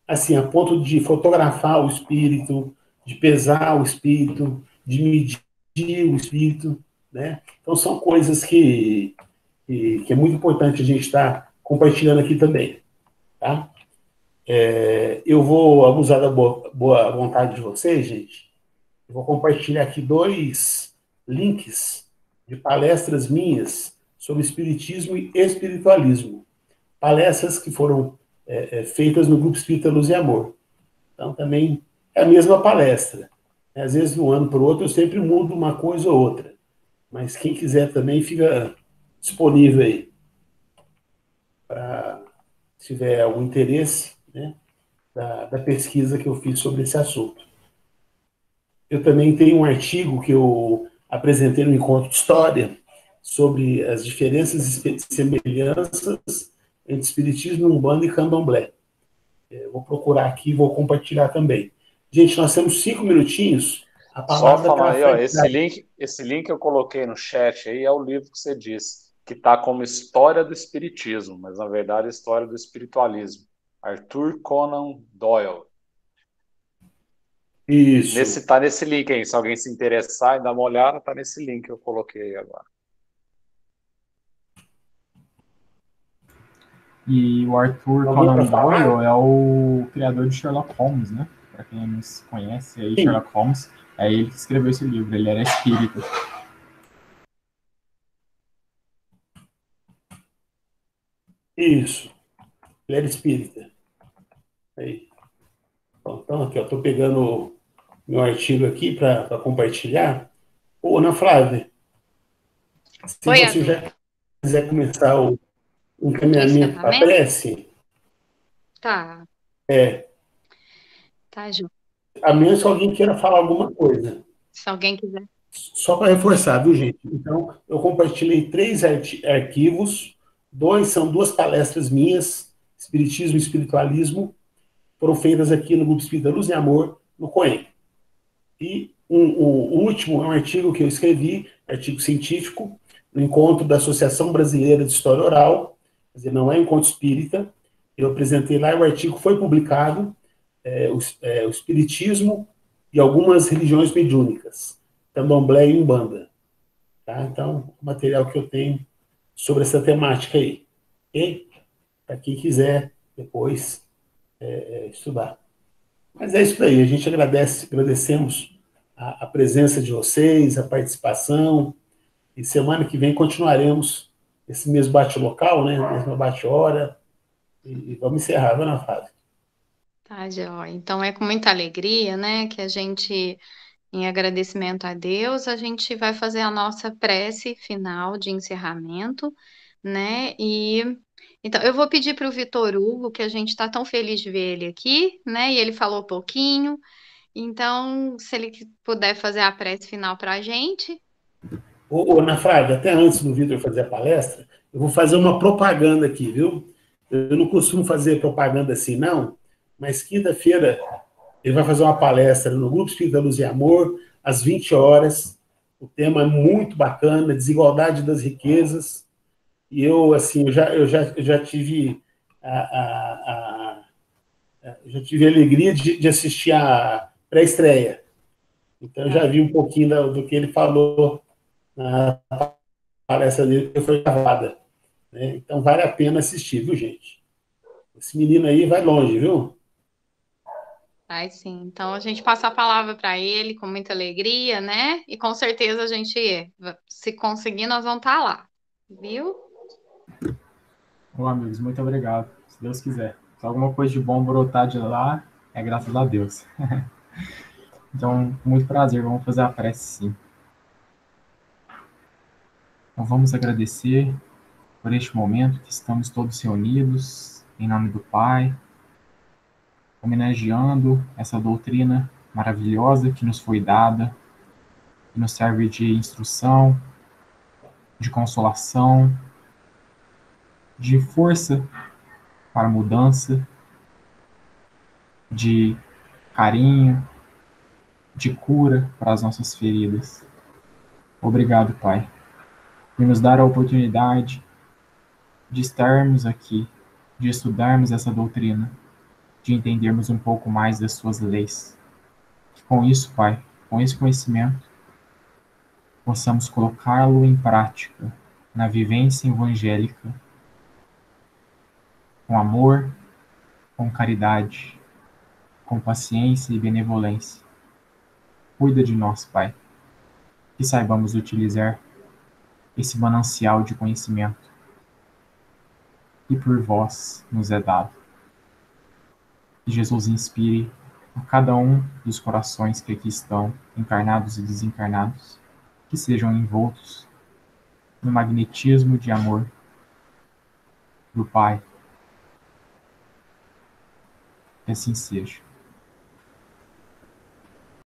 Assim, a ponto de fotografar o espírito, de pesar o espírito, de medir o espírito, né? Então, são coisas que é muito importante a gente estar compartilhando aqui também, tá? Eu vou abusar da boa vontade de vocês, gente. Eu vou compartilhar aqui 2 links de palestras minhas sobre espiritismo e espiritualismo. Palestras que foram feitas no Grupo Espírita Luz e Amor. Então, também é a mesma palestra. Às vezes, de um ano para o outro, eu sempre mudo uma coisa ou outra. Mas quem quiser também fica disponível aí para, se tiver algum interesse, né, da pesquisa que eu fiz sobre esse assunto. Eu também tenho um artigo que eu apresentei no Encontro de História sobre as diferenças e semelhanças entre Espiritismo, Umbanda e Candomblé. Eu vou procurar aqui e vou compartilhar também. Gente, nós temos 5 minutinhos. A Só palavra falar está à aí, ó, frente. esse link que eu coloquei no chat aí é o livro que você disse, que está como História do Espiritismo, mas na verdade é História do Espiritualismo. Arthur Conan Doyle. Isso. Tá nesse link aí, se alguém se interessar e dar uma olhada, tá nesse link que eu coloquei agora. E o Arthur Alguém Conan para falar? Doyle é o criador de Sherlock Holmes, né? Para quem não conhece aí, Sim. Sherlock Holmes, é ele que escreveu esse livro, ele era espírita. Isso. Ele era espírita. Aí. Então, aqui, eu estou pegando meu artigo aqui para compartilhar. Ô, Ana Flávia, se Oi, você Adu. já quiser começar o O encaminhamento para a encerramento? prece, Tá, é, tá, Ju. a menos que alguém queira falar alguma coisa. Se alguém quiser. Só para reforçar, viu, gente? Então, eu compartilhei 3 arquivos, são 2 palestras minhas, Espiritismo e Espiritualismo, foram feitas aqui no Grupo Espírita Luz e Amor, no COEM. E o último é um artigo que eu escrevi, artigo científico, no encontro da Associação Brasileira de História Oral, quer dizer, não é um encontro espírita, eu apresentei lá, o artigo foi publicado, o Espiritismo e algumas religiões mediúnicas, Candomblé e Umbanda. Tá? Então, o material que eu tenho sobre essa temática aí. Ok? Para quem quiser depois estudar. Mas é isso aí, a gente agradecemos a presença de vocês, a participação, e semana que vem continuaremos esse mesmo bate-local, né? Mesma bate-hora, e vamos encerrar, Ana Flávia. Tá, Jó. Então é com muita alegria, né, que a gente, em agradecimento a Deus, a gente vai fazer a nossa prece final de encerramento, né? E então eu vou pedir para o Vitor Hugo, que a gente está tão feliz de ver ele aqui, né? E ele falou pouquinho. Então, se ele puder fazer a prece final para a gente. Ô, Ana Flávia, até antes do Vitor fazer a palestra, eu vou fazer uma propaganda aqui, viu? Eu não costumo fazer propaganda assim, não, mas quinta-feira ele vai fazer uma palestra no Grupo Espírita Luz e Amor, às 20 horas. O tema é muito bacana, desigualdade das riquezas. E eu, assim, eu já tive já tive a alegria de assistir a pré-estreia. Então, eu já vi um pouquinho do que ele falou na palestra dele, que foi gravada. Né? Então, vale a pena assistir, viu, gente? Esse menino aí vai longe, viu? Ai, sim. Então a gente passa a palavra para ele com muita alegria, né? E com certeza a gente, se conseguir, nós vamos estar lá, viu? Bom, amigos, muito obrigado, se Deus quiser. Se alguma coisa de bom brotar de lá, é graças a Deus. Então, muito prazer, vamos fazer a prece sim. Então, vamos agradecer por este momento que estamos todos reunidos, em nome do Pai, homenageando essa doutrina maravilhosa que nos foi dada, que nos serve de instrução, de consolação, de força para a mudança, de carinho, de cura para as nossas feridas. Obrigado, Pai, por nos dar a oportunidade de estarmos aqui, de estudarmos essa doutrina, de entendermos um pouco mais das suas leis. Que com isso, Pai, com esse conhecimento, possamos colocá-lo em prática na vivência evangélica, com amor, com caridade, com paciência e benevolência. Cuida de nós, Pai, que saibamos utilizar esse manancial de conhecimento que por vós nos é dado. Que Jesus inspire a cada um dos corações que aqui estão, encarnados e desencarnados, que sejam envoltos no magnetismo de amor do Pai. Que assim seja.